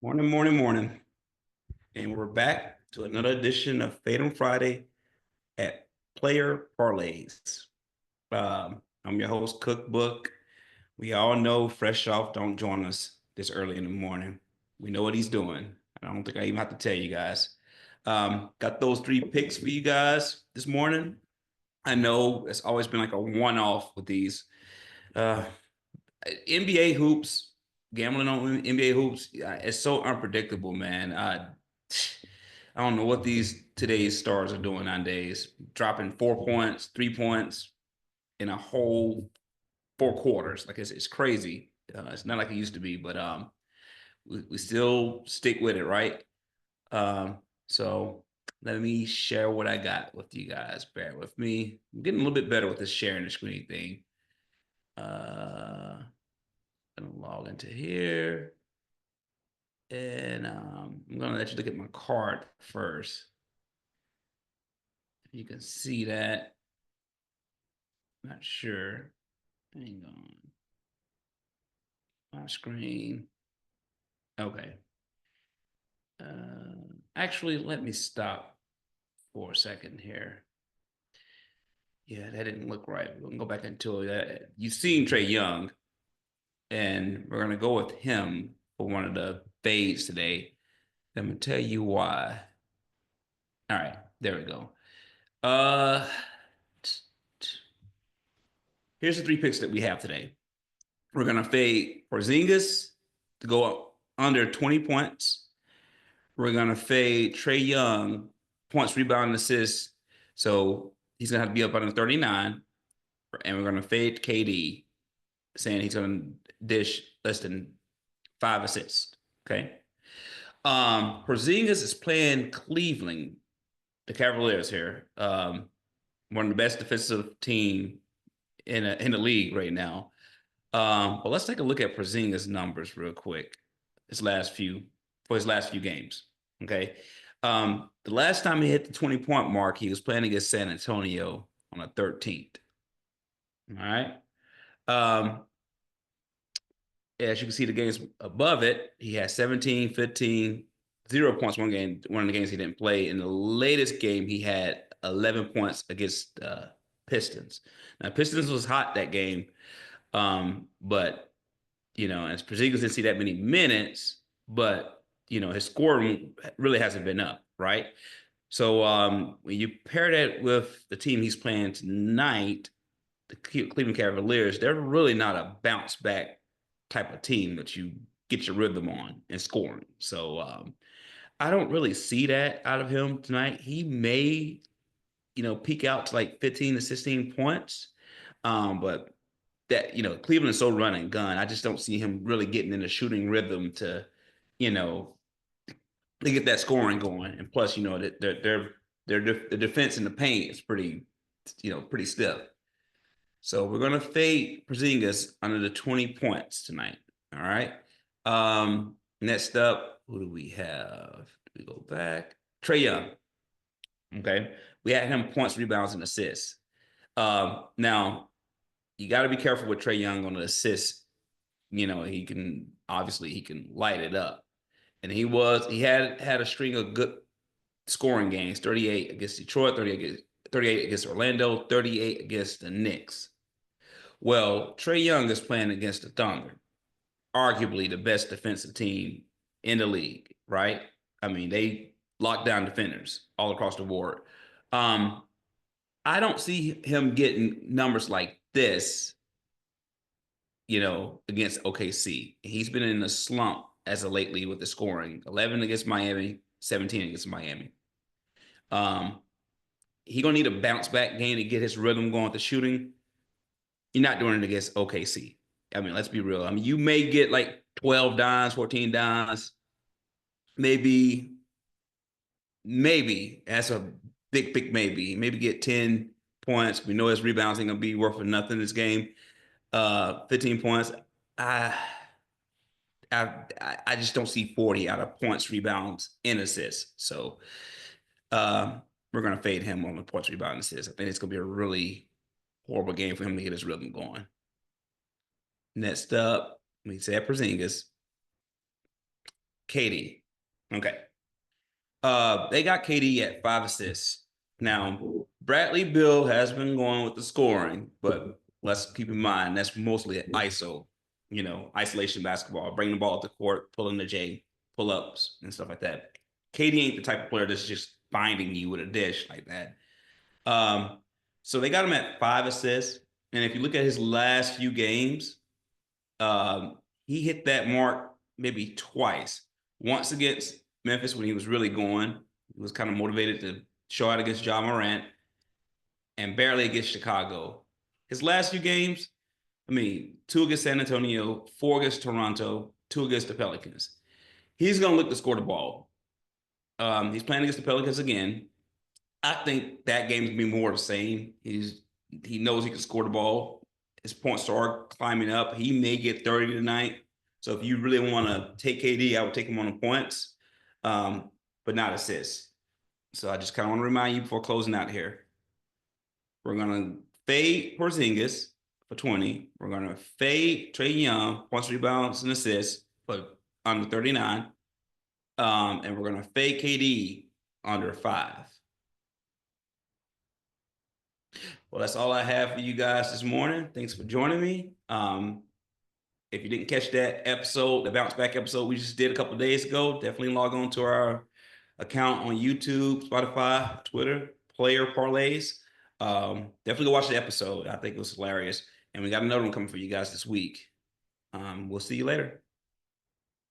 Morning, morning, morning. And we're back to another edition of Fade on Friday at Player Parlays. I'm your host, Cook Book. We all know Fresh Off don't join us this early in the morning. We know what he's doing. I don't think I even have to tell you guys. Got those three picks for you guys this morning. I know it's always been like a one-off with these. Uh, NBA hoops, gambling on NBA hoops, it's so unpredictable, man. I don't know what these today's stars are doing nowadays, dropping 4 points, 3 points in a whole 4 quarters. Like it's crazy. It's not like it used to be, but we still stick with it, right? So let me share what I got with you guys. Bear with me. I'm getting a little bit better with this sharing the screen thing. Gonna log into here. And I'm gonna let you look at my card first. You can see that. Not sure. Hang on. My screen. Okay. Actually, let me stop for a second here. Yeah, that didn't look right. We're gonna go back into that. You've seen Trey Young, and we're gonna go with him for one of the fades today. Let me tell you why. All right, there we go. Uh, Here's the three picks that we have today. We're gonna fade Porzingis to go up under 20 points. We're gonna fade Trey Young points, rebound, and assists. So he's gonna have to be up under 39. And we're gonna fade KD, saying he's gonna dish less than 5 assists. Okay. Porzingis is playing Cleveland, the Cavaliers here. One of the best defensive team in the league right now. But let's take a look at Porzingis' numbers real quick. His last few games. Okay. The last time he hit the 20-point mark, he was playing against San Antonio on the 13th. All right. Um, as you can see, the games above it, he had 17, 15, 0 points one of the games he didn't play. In the latest game, he had 11 points against Pistons. Now, Pistons was hot that game, but as Porzingis didn't see that many minutes, but his scoring really hasn't been up, right? So when you pair that with the team he's playing tonight, the Cleveland Cavaliers, they're really not a bounce back type of team that you get your rhythm on and scoring. So I don't really see that out of him tonight. He may, peak out to like 15 to 16 points. But that Cleveland is so run and gun. I just don't see him really getting in a shooting rhythm you know, to get that scoring going. And plus, that the defense in the paint is pretty stiff. So we're gonna fade Porzingis under the 20 points tonight. All right. Next up, who do we have? Do we go back? Trey Young. Okay. We had him points, rebounds, and assists. Now you got to be careful with Trey Young on the assists. He can light it up, and he had a string of good scoring games: 38 against Detroit, 38 against Orlando, 38 against the Knicks. Well, Trey Young is playing against the Thunder, arguably the best defensive team in the league, right? I mean, they lock down defenders all across the board. Um, I don't see him getting numbers like this against OKC. He's been in a slump as of lately with the scoring. 11 against Miami, 17 against Miami. Um, he gonna need a bounce back game to get his rhythm going with the shooting. You're not doing it against OKC. I mean, let's be real. I mean, you may get like 12 dimes, 14 dimes, maybe. That's a big maybe. Maybe get 10 points. We know his rebounds ain't gonna be worth for nothing this game. 15 points. I I just don't see 40 out of points, rebounds, and assists. So we're gonna fade him on the points, rebound, and assists. I think it's gonna be a really horrible game for him to get his rhythm going. Next up, we said Porzingis. KD. Okay. They got KD at 5 assists. Now, Bradley Beal has been going with the scoring, but let's keep in mind that's mostly at ISO, isolation basketball, bringing the ball up the court, pulling the J, pull ups, and stuff like that. KD ain't the type of player that's just finding you with a dish like that. Um, so they got him at 5 assists. And if you look at his last few games, um, he hit that mark maybe twice. Once against Memphis when he was really going, he was kind of motivated to show out against Ja Morant, and barely against Chicago. His last few games, I mean, two against San Antonio, four against Toronto, two against the Pelicans. He's going to look to score the ball. He's playing against the Pelicans again. I think that game's gonna be more of the same. He knows he can score the ball. His points are climbing up. He may get 30 tonight. So if you really want to take KD, I would take him on the points, um, but not assists. So I just kind of want to remind you before closing out here. We're gonna fade Porzingis for 20. We're gonna fade Trae Young, points, rebounds, and assists for under 39. And we're gonna fade KD under 5. Well, that's all I have for you guys this morning. Thanks for joining me. If you didn't catch that episode, the bounce back episode we just did a couple of days ago, definitely log on to our account on YouTube, Spotify, Twitter, Player Parlays. Definitely go watch the episode. I think it was hilarious. And we got another one coming for you guys this week. We'll see you later.